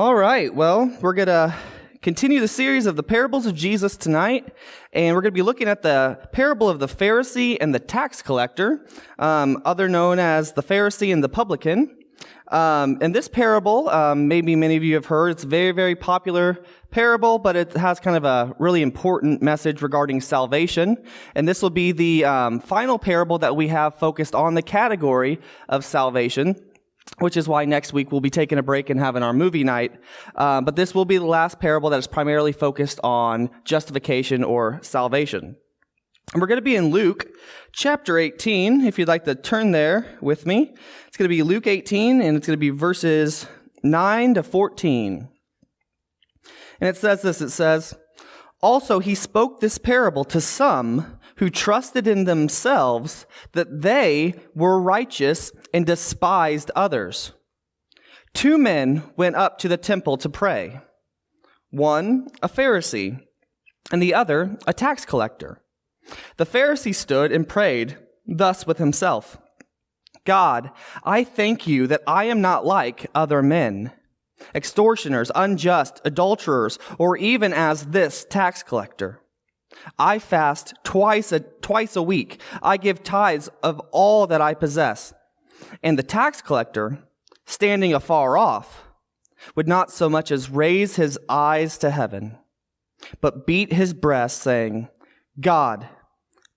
All right, well, we're going to continue the series of the parables of Jesus tonight, and we're going to be looking at the parable of the Pharisee and the tax collector, other known as the Pharisee and the publican. And this parable, maybe many of you have heard, it's a very, very popular parable, but it has kind of a really important message regarding salvation. And this will be the final parable that we have focused on the category of salvation, which is why next week we'll be taking a break and having our movie night. But this will be the last parable that is primarily focused on justification or salvation. And we're going to be in Luke chapter 18, if you'd like to turn there with me. It's going to be Luke 18, and it's going to be verses 9 to 14. And it says this, it says, "Also he spoke this parable to some who trusted in themselves that they were righteous and despised others. 2 men went up to the temple to pray, one a Pharisee, and the other a tax collector. The Pharisee stood and prayed thus with himself, 'God, I thank you that I am not like other men, extortioners, unjust, adulterers, or even as this tax collector. I fast twice a week. I give tithes of all that I possess.' And the tax collector, standing afar off, would not so much as raise his eyes to heaven, but beat his breast, saying, 'God,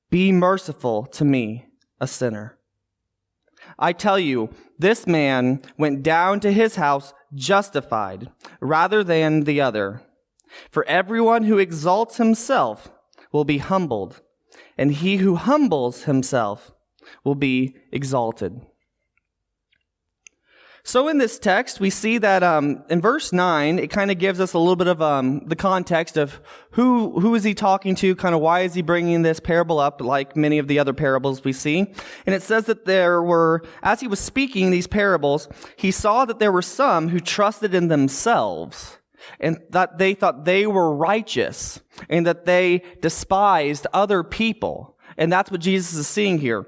be merciful to me, a sinner.' I tell you, this man went down to his house justified rather than the other. For everyone who exalts himself will be humbled, and he who humbles himself will be exalted." So in this text, we see that in verse 9, it kind of gives us a little bit of the context of who is he talking to, kind of why is he bringing this parable up, like many of the other parables we see. And it says that there were, as he was speaking these parables, he saw that there were some who trusted in themselves, and that they thought they were righteous, and that they despised other people. And that's what Jesus is seeing here.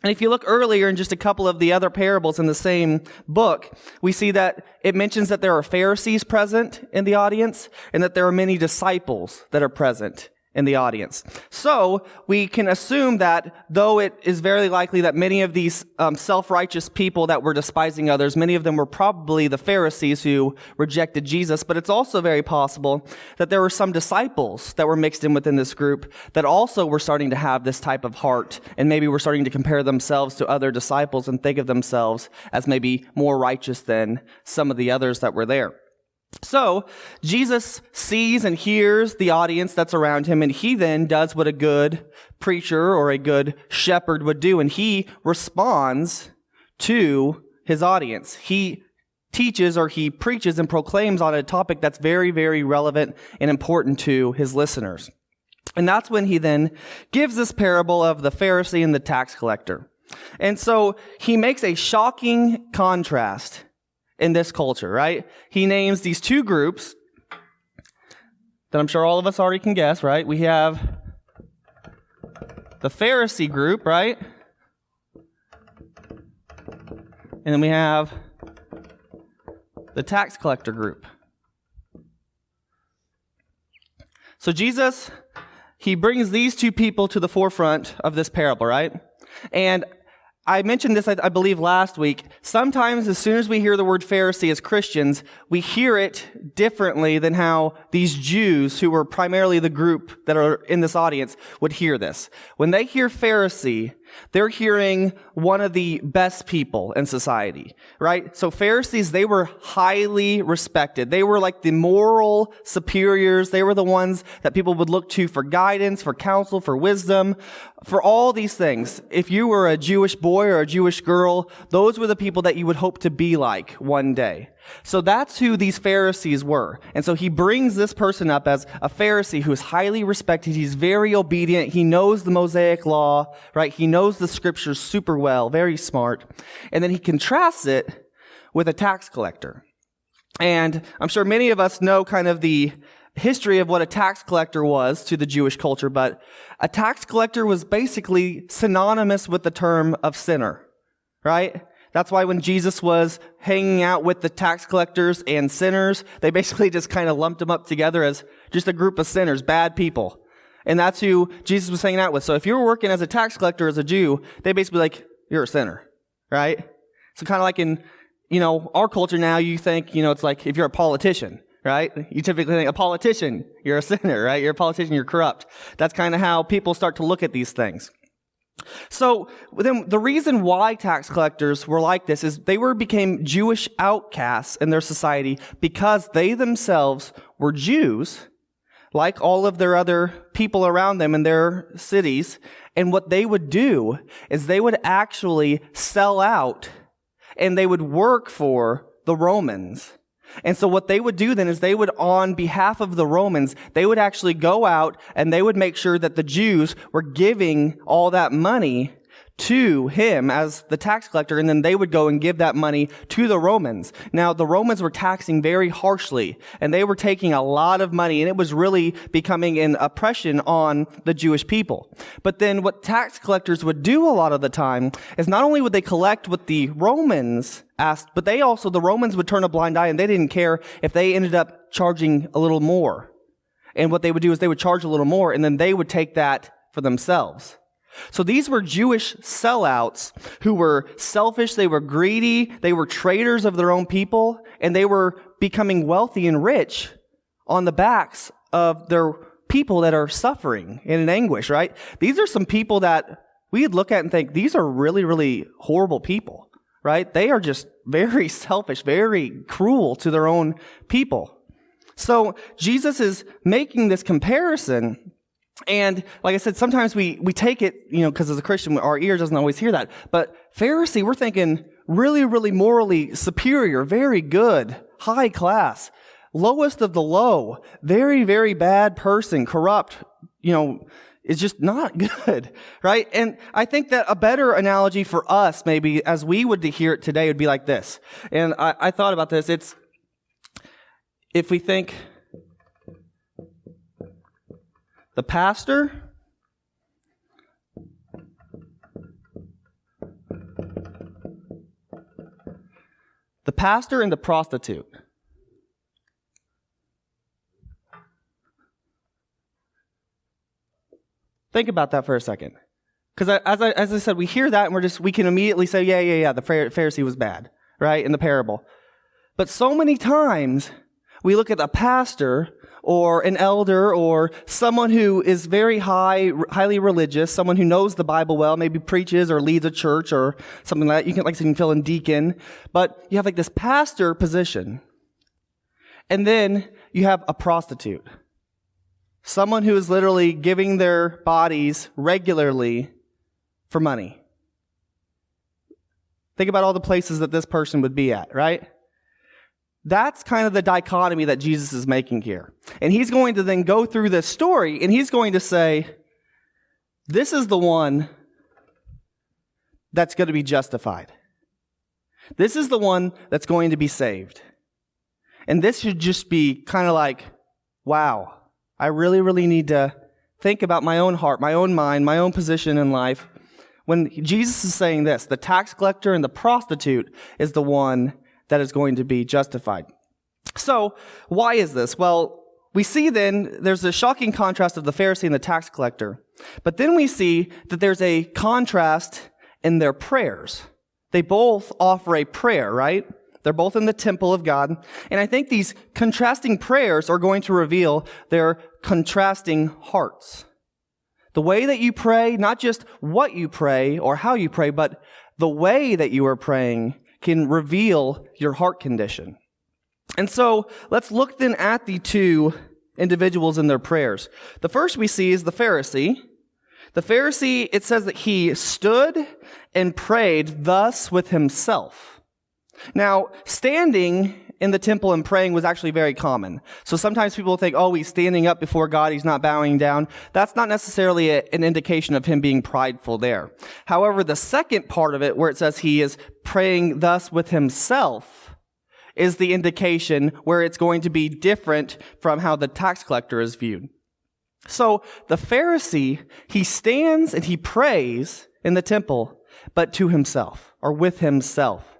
And if you look earlier in just a couple of the other parables in the same book, we see that it mentions that there are Pharisees present in the audience and that there are many disciples that are present in the audience. So we can assume that though it is very likely that many of these self-righteous people that were despising others, many of them were probably the Pharisees who rejected Jesus, but it's also very possible that there were some disciples that were mixed in within this group that also were starting to have this type of heart, and maybe were starting to compare themselves to other disciples and think of themselves as maybe more righteous than some of the others that were there. So Jesus sees and hears the audience that's around him, and he then does what a good preacher or a good shepherd would do, and he responds to his audience. He teaches or he preaches and proclaims on a topic that's very, very relevant and important to his listeners. And that's when he then gives this parable of the Pharisee and the tax collector. And so he makes a shocking contrast in this culture, right? He names these two groups that I'm sure all of us already can guess, right? We have the Pharisee group, right? And then we have the tax collector group. So Jesus, he brings these two people to the forefront of this parable, right? And I mentioned this, I believe, last week. Sometimes as soon as we hear the word Pharisee as Christians, we hear it differently than how these Jews, who were primarily the group that are in this audience, would hear this. When they hear Pharisee, they're hearing one of the best people in society, right? So Pharisees, they were highly respected. They were like the moral superiors. They were the ones that people would look to for guidance, for counsel, for wisdom, for all these things. If you were a Jewish boy or a Jewish girl, those were the people that you would hope to be like one day. So that's who these Pharisees were. And so he brings this person up as a Pharisee who is highly respected. He's very obedient. He knows the Mosaic law, right? He knows the scriptures super well, very smart. And then he contrasts it with a tax collector. And I'm sure many of us know kind of the history of what a tax collector was to the Jewish culture, but a tax collector was basically synonymous with the term of sinner, right? That's why when Jesus was hanging out with the tax collectors and sinners, they basically just kind of lumped them up together as just a group of sinners, bad people. And that's who Jesus was hanging out with. So if you were working as a tax collector, as a Jew, they basically like, you're a sinner, right? So kind of like in, our culture now, you think, it's like if you're a politician, right? You typically think a politician, you're a sinner, right? You're a politician, you're corrupt. That's kind of how people start to look at these things. So then the reason why tax collectors were like this is they became Jewish outcasts in their society because they themselves were Jews, like all of their other people around them in their cities. And what they would do is they would actually sell out and they would work for the Romans. And so what they would do then is they would, on behalf of the Romans, they would actually go out and they would make sure that the Jews were giving all that money to him as the tax collector, and then they would go and give that money to the Romans. Now, the Romans were taxing very harshly, and they were taking a lot of money, and it was really becoming an oppression on the Jewish people. But then what tax collectors would do a lot of the time is not only would they collect what the Romans asked, but the Romans would turn a blind eye, and they didn't care if they ended up charging a little more. And what they would do is they would charge a little more, and then they would take that for themselves. So these were Jewish sellouts who were selfish, they were greedy, they were traitors of their own people, and they were becoming wealthy and rich on the backs of their people that are suffering and in anguish, right? These are some people that we'd look at and think, these are really, really horrible people, right? They are just very selfish, very cruel to their own people. So Jesus is making this comparison. And like I said, sometimes we take it, because as a Christian, our ear doesn't always hear that. But Pharisee, we're thinking really, really morally superior, very good, high class, lowest of the low, very, very bad person, corrupt, is just not good, right? And I think that a better analogy for us, maybe, as we would hear it today, would be like this. And I thought about this. It's, if we think, the pastor and the prostitute. Think about that for a second. Because as I said, we hear that and we can immediately say, yeah, the Pharisee was bad, right, in the parable. But so many times we look at the pastor or an elder, or someone who is very highly religious, someone who knows the Bible well, maybe preaches or leads a church or something like that. You can fill in deacon. But you have like this pastor position. And then you have a prostitute. Someone who is literally giving their bodies regularly for money. Think about all the places that this person would be at, right? That's kind of the dichotomy that Jesus is making here. And he's going to then go through this story, and he's going to say, this is the one that's going to be justified. This is the one that's going to be saved. And this should just be kind of like, wow, I really, really need to think about my own heart, my own mind, my own position in life. When Jesus is saying this, the tax collector and the prostitute is the one that is going to be justified. So, why is this? Well, we see then there's a shocking contrast of the Pharisee and the tax collector. But then we see that there's a contrast in their prayers. They both offer a prayer, right? They're both in the temple of God. And I think these contrasting prayers are going to reveal their contrasting hearts. The way that you pray, not just what you pray or how you pray, but the way that you are praying can reveal your heart condition. And so let's look then at the two individuals in their prayers. The first we see is the Pharisee. The Pharisee, it says that he stood and prayed thus with himself. Now, standing in the temple and praying was actually very common. So sometimes people think, oh, he's standing up before God, he's not bowing down. That's not necessarily an indication of him being prideful there. However, the second part of it, where it says he is praying thus with himself, is the indication where it's going to be different from how the tax collector is viewed. So the Pharisee, he stands and he prays in the temple, but to himself, or with himself.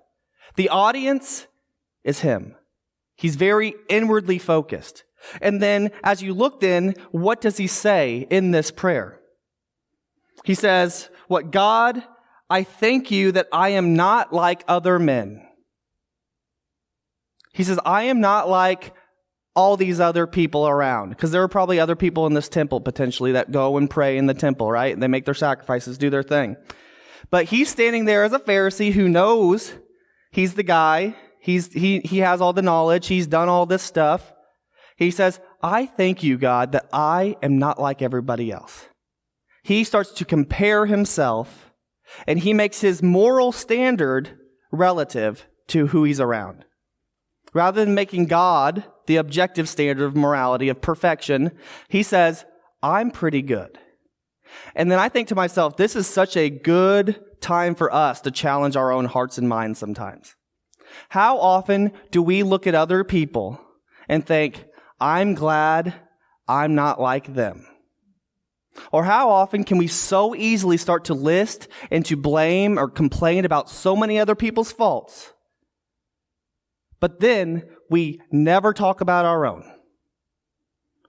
The audience is him. He's very inwardly focused. And then as you look then, what does he say in this prayer? He says, "What God, I thank you that I am not like other men." He says, I am not like all these other people around. Because there are probably other people in this temple potentially that go and pray in the temple, right? They make their sacrifices, do their thing. But he's standing there as a Pharisee who knows he's the guy. He has all the knowledge. He's done all this stuff. He says, I thank you, God, that I am not like everybody else. He starts to compare himself, and he makes his moral standard relative to who he's around. Rather than making God the objective standard of morality, of perfection, he says, I'm pretty good. And then I think to myself, this is such a good time for us to challenge our own hearts and minds sometimes. How often do we look at other people and think, I'm glad I'm not like them? Or how often can we so easily start to list and to blame or complain about so many other people's faults, but then we never talk about our own?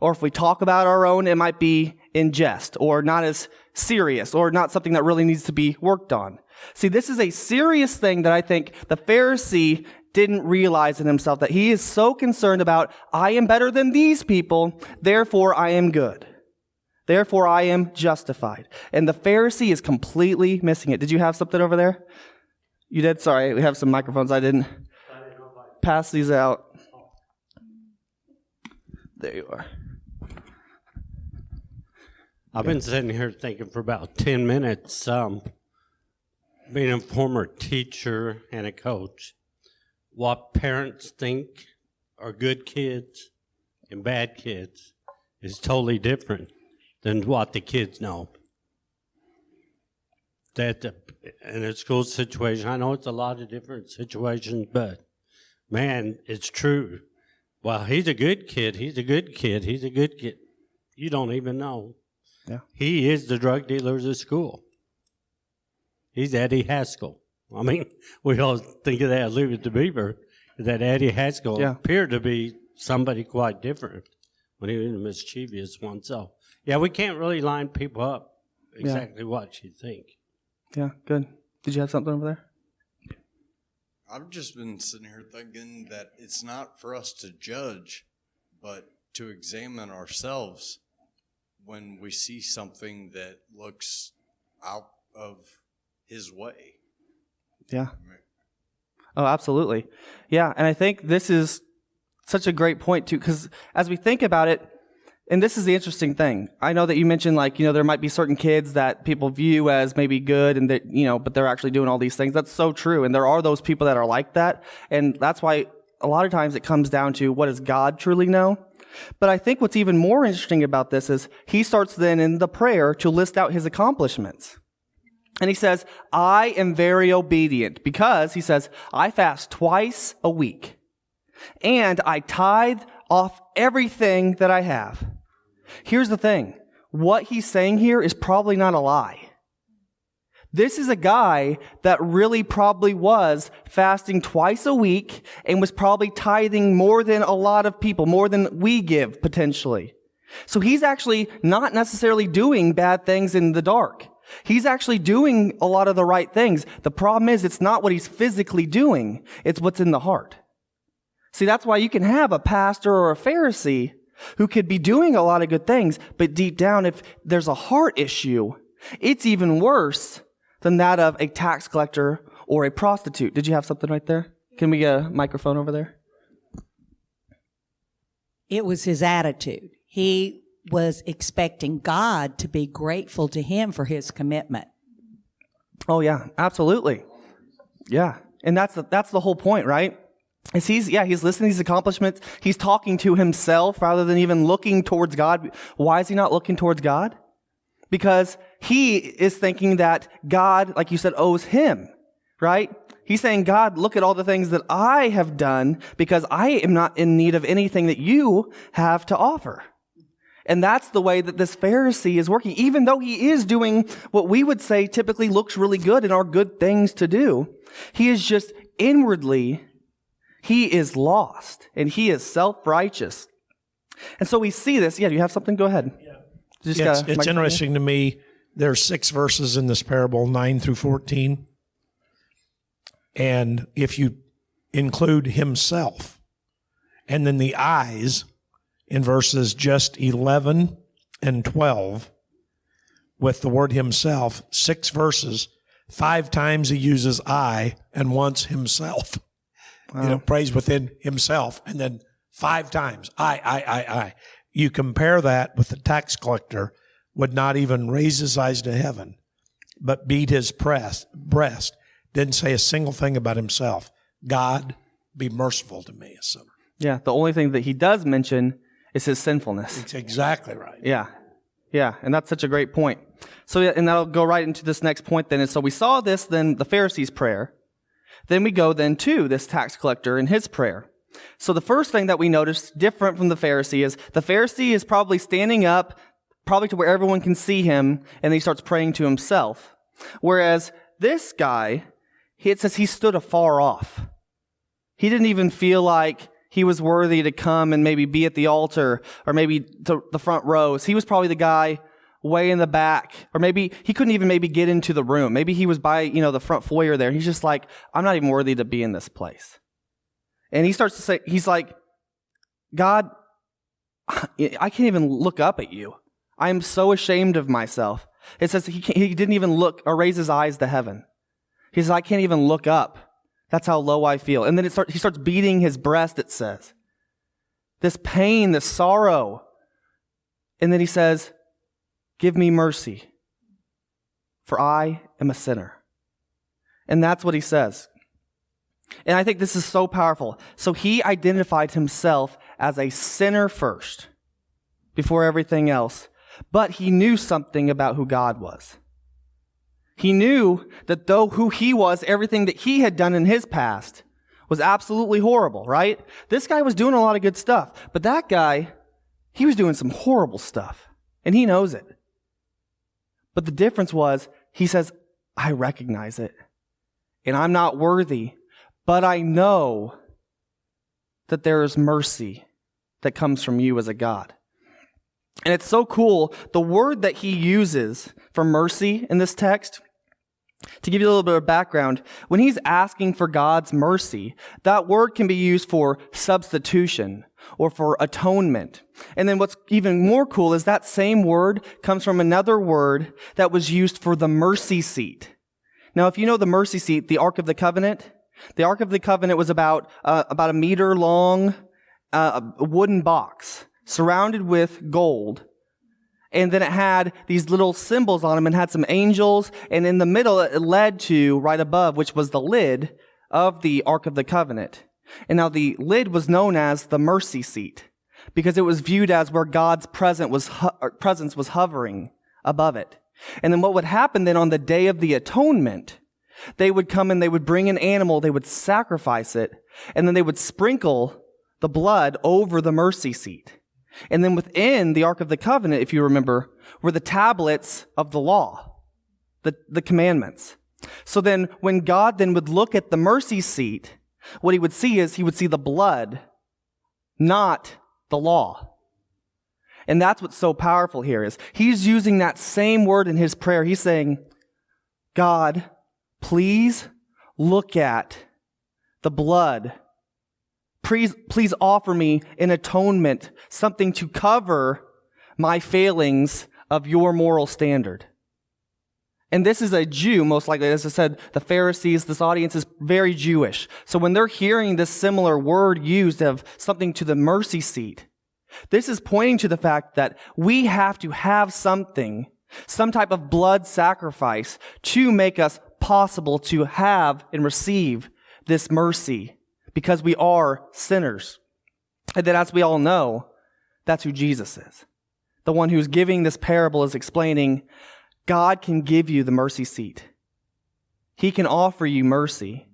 Or if we talk about our own, it might be in jest or not as serious or not something that really needs to be worked on. See, this is a serious thing that I think the Pharisee didn't realize in himself, that he is so concerned about, I am better than these people, therefore I am good. Therefore I am justified. And the Pharisee is completely missing it. Did you have something over there? You did? Sorry, we have some microphones. I didn't pass these out. There you are. I've been sitting here thinking for about 10 minutes, being a former teacher and a coach, what parents think are good kids and bad kids is totally different than what the kids know. That in a school situation, I know it's a lot of different situations, but man, it's true. Well, he's a good kid. He's a good kid. He's a good kid. You don't even know. Yeah. He is the drug dealers at school. He's Eddie Haskell. I mean, we all think of that Leave It to Beaver, that Eddie Haskell appeared to be somebody quite different when he was a mischievous one. So, yeah, we can't really line people up exactly what you think. Yeah, good. Did you have something over there? I've just been sitting here thinking that it's not for us to judge, but to examine ourselves when we see something that looks out of his way. Yeah. Oh, absolutely. Yeah, and I think this is such a great point, too, because as we think about it, and this is the interesting thing. I know that you mentioned, there might be certain kids that people view as maybe good and that, but they're actually doing all these things. That's so true. And there are those people that are like that. And that's why a lot of times it comes down to, what does God truly know? But I think what's even more interesting about this is he starts then in the prayer to list out his accomplishments. And he says, I am very obedient, because he says, I fast twice a week and I tithe off everything that I have. Here's the thing. What he's saying here is probably not a lie. This is a guy that really probably was fasting twice a week and was probably tithing more than a lot of people, more than we give potentially. So he's actually not necessarily doing bad things in the dark. He's actually doing a lot of the right things. The problem is, it's not what he's physically doing. It's what's in the heart. See, that's why you can have a pastor or a Pharisee who could be doing a lot of good things, but deep down, if there's a heart issue, it's even worse than that of a tax collector or a prostitute. Did you have something right there? Can we get a microphone over there? It was his attitude. He was expecting God to be grateful to him for his commitment. Oh, yeah, absolutely. Yeah, and that's the whole point, right? Is he's listing these accomplishments. He's talking to himself rather than even looking towards God. Why is he not looking towards God? Because he is thinking that God, like you said, owes him, right? He's saying, God, look at all the things that I have done because I am not in need of anything that you have to offer. And that's the way that this Pharisee is working. Even though he is doing what we would say typically looks really good and are good things to do, he is just inwardly, he is lost and he is self-righteous. And so we see this. Yeah, do you have something? Go ahead. Yeah. It's interesting to me. There's 6 verses in this parable, 9 through 14. And if you include himself, and then the eyes in verses just 11 and 12, with the word himself, 6 verses, 5 times he uses I and once himself. Wow. Praise within himself, and then 5 times, I. You compare that with the tax collector, would not even raise his eyes to heaven, but beat his breast, didn't say a single thing about himself. God, be merciful to me, a sinner. Yeah, the only thing that he does mention is his sinfulness. It's exactly right. Yeah, and that's such a great point. So, and that'll go right into this next point then. And so we saw this, then the Pharisee's prayer. Then we go then to this tax collector and his prayer. So the first thing that we notice different from the Pharisee is the Pharisee is probably standing up, probably to where everyone can see him, and he starts praying to himself. Whereas this guy, it says he stood afar off. He didn't even feel like he was worthy to come and maybe be at the altar or maybe to the front rows. He was probably the guy way in the back, or maybe he couldn't even maybe get into the room. Maybe he was by, the front foyer there. He's just like, I'm not even worthy to be in this place. And he starts to say, he's like, God, I can't even look up at you. I am so ashamed of myself. It says he didn't even look or raise his eyes to heaven. He says, I can't even look up. That's how low I feel. And then he starts beating his breast, it says. This pain, this sorrow. And then he says, give me mercy, for I am a sinner. And that's what he says. And I think this is so powerful. So he identified himself as a sinner first, before everything else. But he knew something about who God was. He knew that though who he was, everything that he had done in his past was absolutely horrible, right? This guy was doing a lot of good stuff, but that guy, he was doing some horrible stuff, and he knows it. But the difference was, he says, I recognize it, and I'm not worthy, but I know that there is mercy that comes from you as a God. And it's so cool, the word that he uses for mercy in this text, to give you a little bit of background, when he's asking for God's mercy, that word can be used for substitution or for atonement. And then what's even more cool is that same word comes from another word that was used for the mercy seat. Now, if you know the mercy seat, the Ark of the Covenant was about a meter long, wooden box surrounded with gold. And then it had these little symbols on them and had some angels. And in the middle, it led to right above, which was the lid of the Ark of the Covenant. And now the lid was known as the mercy seat because it was viewed as where God's presence was hovering above it. And then what would happen then on the Day of the Atonement, they would come and they would bring an animal, they would sacrifice it, and then they would sprinkle the blood over the mercy seat. And then within the Ark of the Covenant, if you remember, were the tablets of the law, the commandments. So then when God then would look at the mercy seat, what he would see is he would see the blood, not the law. And that's what's so powerful here is he's using that same word in his prayer. He's saying, God, please look at the blood. Please offer me an atonement, something to cover my failings of your moral standard. And this is a Jew, most likely. As I said, the Pharisees, this audience is very Jewish. So when they're hearing this similar word used of something to the mercy seat, this is pointing to the fact that we have to have something, some type of blood sacrifice to make us possible to have and receive this mercy. Because we are sinners. And then as we all know, that's who Jesus is. The one who's giving this parable is explaining, God can give you the mercy seat. He can offer you mercy.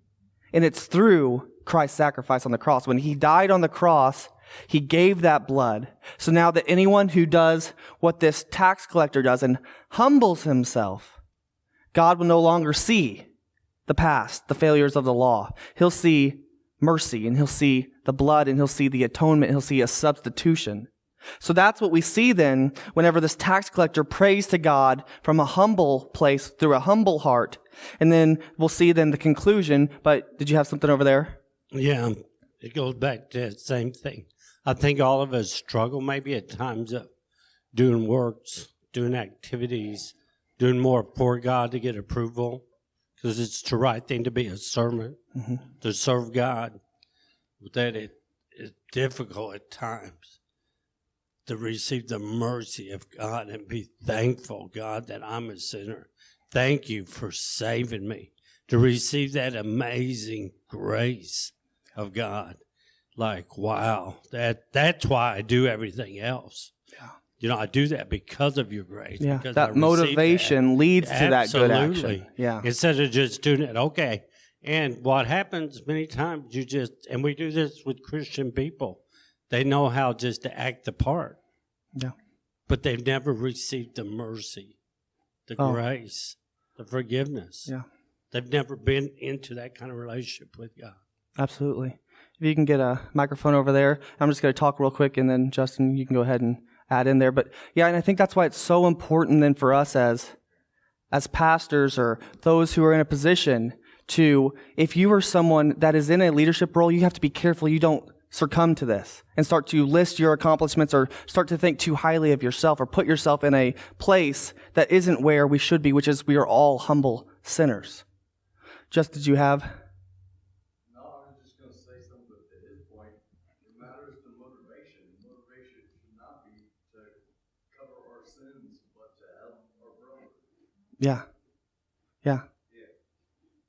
And it's through Christ's sacrifice on the cross. When he died on the cross, he gave that blood. So now that anyone who does what this tax collector does and humbles himself, God will no longer see the past, the failures of the law. He'll see mercy, and he'll see the blood, and he'll see the atonement, he'll see a substitution. So that's what we see then whenever this tax collector prays to God from a humble place through a humble heart. And then we'll see then the conclusion. But did you have something over there? Yeah, it goes back to that same thing. I think all of us struggle maybe at times of doing works, doing activities, doing more for God to get approval, because it's the right thing to be a servant, to serve God. But that it's difficult at times to receive the mercy of God and be thankful, God, that I'm a sinner. Thank you for saving me. To receive that amazing grace of God. Like, wow, that's why I do everything else. Yeah. You know, I do that because of your grace. Yeah, because that motivation leads to that good Absolutely. action. Yeah. Instead of just doing it, okay. And what happens many times, and we do this with Christian people, they know how just to act the part. Yeah. But they've never received the mercy, the grace, the forgiveness. Yeah. They've never been into that kind of relationship with God. Absolutely. If you can get a microphone over there, I'm just going to talk real quick, and then Justin, you can go ahead and add in there. But yeah, and I think that's why it's so important then for us as pastors or those who are in a position to, if you are someone that is in a leadership role, you have to be careful you don't succumb to this and start to list your accomplishments or start to think too highly of yourself or put yourself in a place that isn't where we should be, which is we are all humble sinners. Just did you have? No, I was just going to say something to his point. It matters the motivation. Motivation should not be to cover our sins, but to help our brother. Yeah.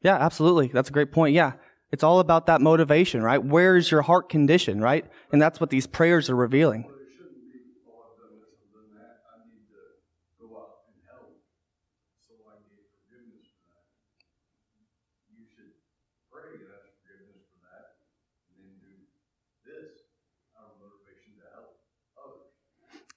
Yeah, absolutely. That's a great point. Yeah. It's all about that motivation, right? Where is your heart condition, right? And that's what these prayers are revealing. But it shouldn't be, oh, I've done this, I've done that. I need to go out and help so I get forgiveness for that. You should pray and ask forgiveness for that, and then do this out of motivation to help others.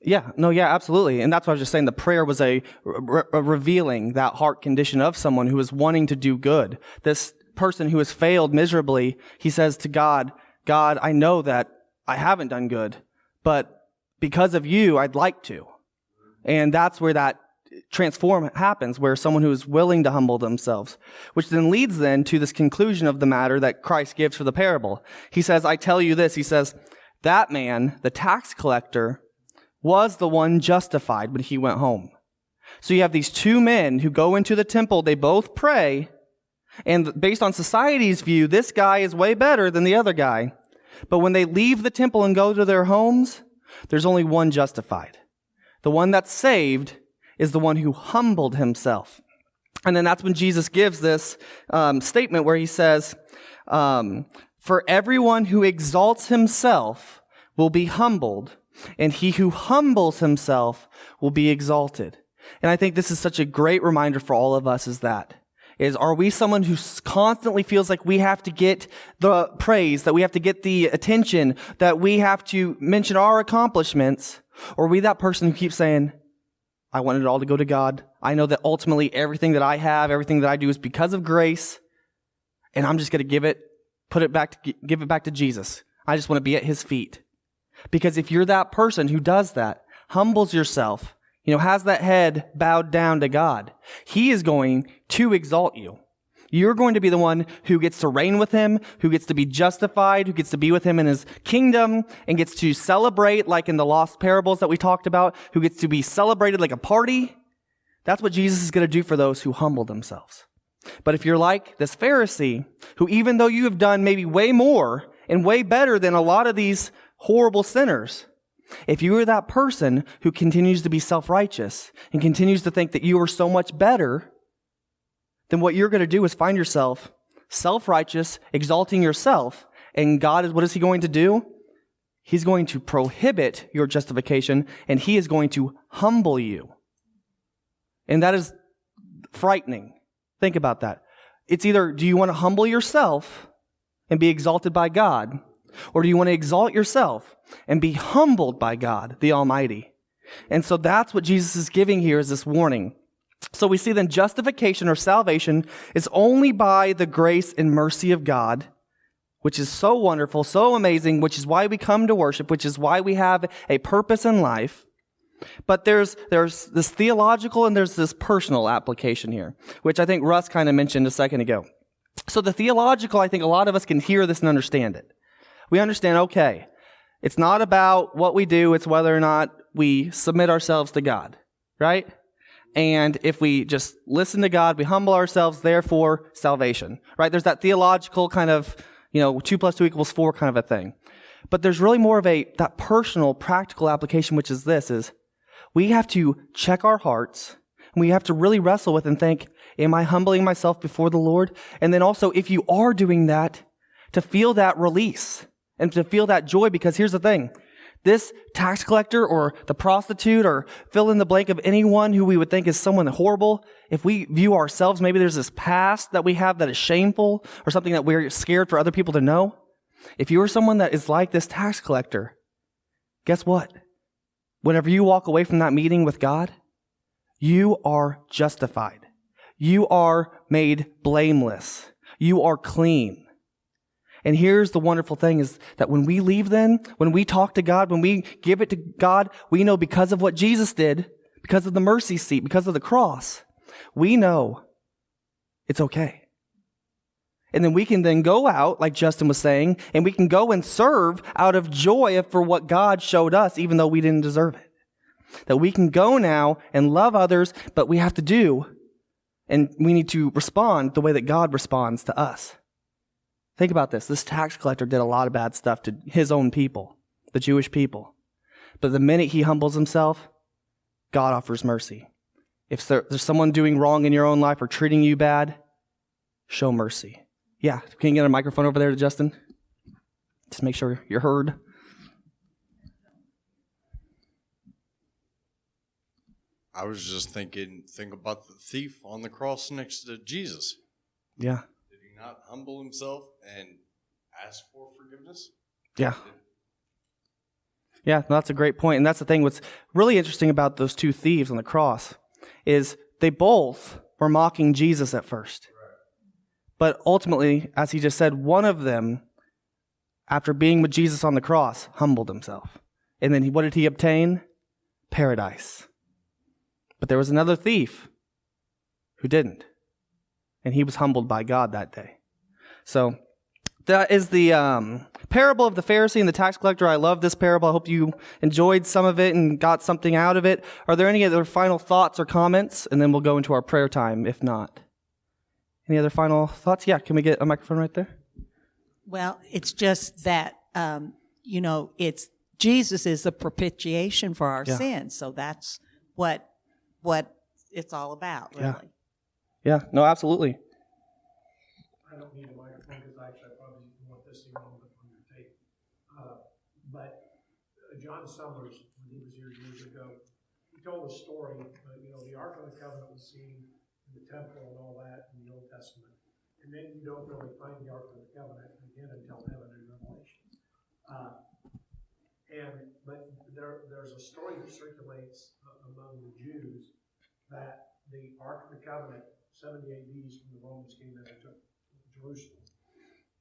Yeah, absolutely. And that's what I was just saying. The prayer was a revealing that heart condition of someone who is wanting to do good. This person who has failed miserably, he says to God, I know that I haven't done good, but because of you, I'd like to. And that's where that transform happens, where someone who is willing to humble themselves, which then leads then to this conclusion of the matter that Christ gives for the parable. He says, I tell you this, he says, that man, the tax collector, was the one justified when he went home. So you have these two men who go into the temple, they both pray, and based on society's view, this guy is way better than the other guy. But when they leave the temple and go to their homes, there's only one justified. The one that's saved is the one who humbled himself. And then that's when Jesus gives this statement where he says, for everyone who exalts himself will be humbled, and he who humbles himself will be exalted. And I think this is such a great reminder for all of us are we someone who constantly feels like we have to get the praise, that we have to get the attention, that we have to mention our accomplishments? Or are we that person who keeps saying, I want it all to go to God. I know that ultimately everything that I have, everything that I do is because of grace, and I'm just going to give it back to Jesus. I just want to be at his feet. Because if you're that person who does that, humbles yourself, has that head bowed down to God, he is going to exalt you. You're going to be the one who gets to reign with him, who gets to be justified, who gets to be with him in his kingdom, and gets to celebrate like in the lost parables that we talked about, who gets to be celebrated like a party. That's what Jesus is going to do for those who humble themselves. But if you're like this Pharisee, who even though you have done maybe way more and way better than a lot of these horrible sinners, if you are that person who continues to be self-righteous and continues to think that you are so much better, then what you're going to do is find yourself self-righteous, exalting yourself, and what is he going to do? He's going to prohibit your justification, and he is going to humble you. And that is frightening. Think about that. It's either, do you want to humble yourself and be exalted by God, or do you want to exalt yourself and be humbled by God, the Almighty? And so that's what Jesus is giving here is this warning. So we see then justification or salvation is only by the grace and mercy of God, which is so wonderful, so amazing, which is why we come to worship, which is why we have a purpose in life. But there's this theological and there's this personal application here, which I think Russ kind of mentioned a second ago. So the theological, I think a lot of us can hear this and understand it. We understand, okay, it's not about what we do, it's whether or not we submit ourselves to God, right? And if we just listen to God, we humble ourselves, therefore salvation, right? There's that theological kind of, 2 + 2 = 4 kind of a thing. But there's really more of that personal, practical application, which is this, is we have to check our hearts, and we have to really wrestle with and think, am I humbling myself before the Lord? And then also, if you are doing that, to feel that release and to feel that joy, because here's the thing. This tax collector or the prostitute or fill in the blank of anyone who we would think is someone horrible, if we view ourselves, maybe there's this past that we have that is shameful or something that we're scared for other people to know. If you are someone that is like this tax collector, guess what? Whenever you walk away from that meeting with God, you are justified. You are made blameless. You are clean. And here's the wonderful thing is that when we leave then, when we talk to God, when we give it to God, we know because of what Jesus did, because of the mercy seat, because of the cross, we know it's okay. And then we can then go out, like Justin was saying, and we can go and serve out of joy for what God showed us, even though we didn't deserve it. That we can go now and love others, but we have to do, and we need to respond the way that God responds to us. Think about this. This tax collector did a lot of bad stuff to his own people, the Jewish people. But the minute he humbles himself, God offers mercy. If there's someone doing wrong in your own life or treating you bad, show mercy. Yeah, can you get a microphone over there to Justin? Just make sure you're heard. I was just think about the thief on the cross next to Jesus. Yeah. Did he not humble himself and ask for forgiveness? Yeah. Yeah, that's a great point. And that's the thing. What's really interesting about those two thieves on the cross is they both were mocking Jesus at first. But ultimately, as he just said, one of them, after being with Jesus on the cross, humbled himself. And then what did he obtain? Paradise. But there was another thief who didn't. And he was humbled by God that day. So that is the parable of the Pharisee and the tax collector. I love this parable. I hope you enjoyed some of it and got something out of it. Are there any other final thoughts or comments? And then we'll go into our prayer time, if not. Any other final thoughts? Yeah, can we get a microphone right there? Well, it's just that, it's Jesus is the propitiation for our sins. So that's what it's all about, really. Yeah, no, absolutely. I don't need a microphone because I probably want this thing on your tape. But John Summers, when he was here years ago, he told a story. The Ark of the Covenant was seen in the temple and all that in the Old Testament. And then you don't really find the Ark of the Covenant again until heaven and Revelation. But there's a story that circulates among the Jews that the Ark of the Covenant, 70 AD, when the Romans came in and took Jerusalem,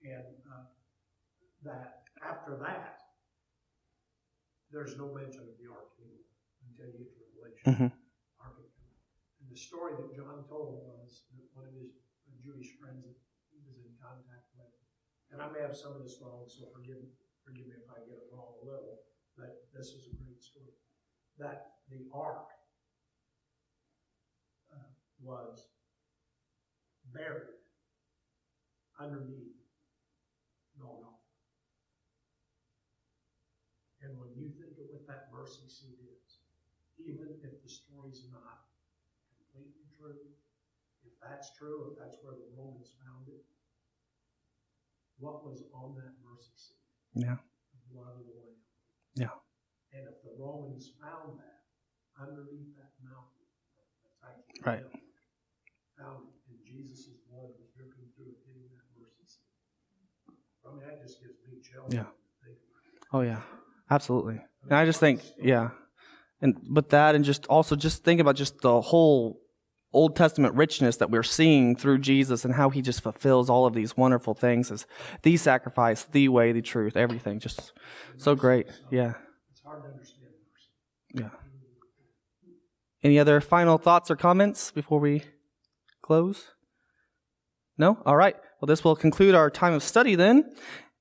and that after that, there's no mention of the Ark anymore until you get to Revelation. Mm-hmm. Ark of the Covenant. And the story that John told was that one of his Jewish friends that he was in contact with, and I may have some of this wrong, so forgive me if I get it wrong a little, but this is a great story, that the Ark was buried underneath Golgotha. And when you think of what that mercy seat is, even if the story's not completely true, if that's true, if that's where the Romans found it, what was on that mercy seat? Yeah. The blood of the Lamb. Yeah. And if the Romans found that underneath that mountain, that's actually right. Found it, and Jesus' blood was dripping through it, hitting that mercy seat. I mean, that just gives me chills. Yeah. Oh yeah, absolutely. And I just think, yeah, and with that, and just think about just the whole Old Testament richness that we're seeing through Jesus and how he just fulfills all of these wonderful things as the sacrifice, the way, the truth, everything. Just so great. Yeah. It's hard to understand. Yeah. Any other final thoughts or comments before we close? No? All right. Well, this will conclude our time of study then.